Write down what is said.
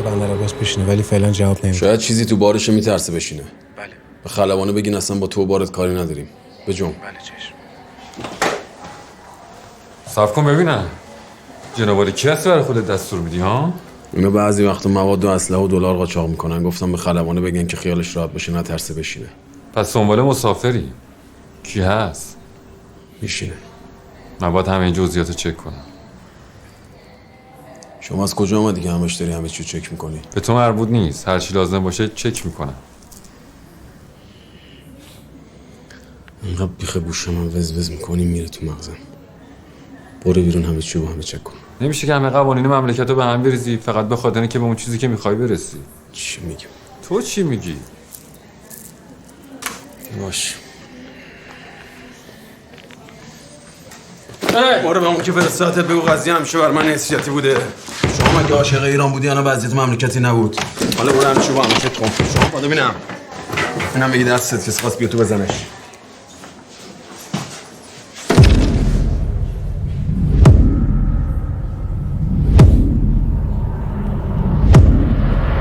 بندر عباس بشینه ولی فعلا جواب نمیده. شاید چیزی تو بارش میترسه بشینه. بله. به خلبانه بگین اصلا با تو و بارت کاری نداریم. بجم. بله چشم. صاف کن ببینم. جناب کی هست برای خودت دستور میدی ها؟ اینا بعضی وقتا مواد و اسلحه و دلار قاچاق میکنن. گفتم به خلبانه بگن که خیالش راحت باشه نترسه بشینه. پس دنبال مسافری. کی هست؟ میشینه. من باید همه این جزئیاتو چک کنم. شما از کجا اومدی که همش داری همه چی چک میکنی؟ به تو مربوط نیست. هر چی لازم باشه چک میکنم. اینقدر بیخ بوش من وز میکنی میره تو مغزم. برو بیرون همه چی با همه چک کن. نمیشه که همه قوانین مملکت رو به هم بریزی فقط به خاطر اینکه به اون چیزی که میخوای برسی. چی میگم؟ تو چی میگی؟ باش. برو به اون که فرستادت بگو قضیه همیشه بر من حیثیتی بوده. شما مگه عاشق ایران بودی یا وضعیت مملکتی نبود؟ حالا برو همیشه با همه چک کن. شما ببینم. اینم بگی دستت کسی خواست بیا تو بزنش.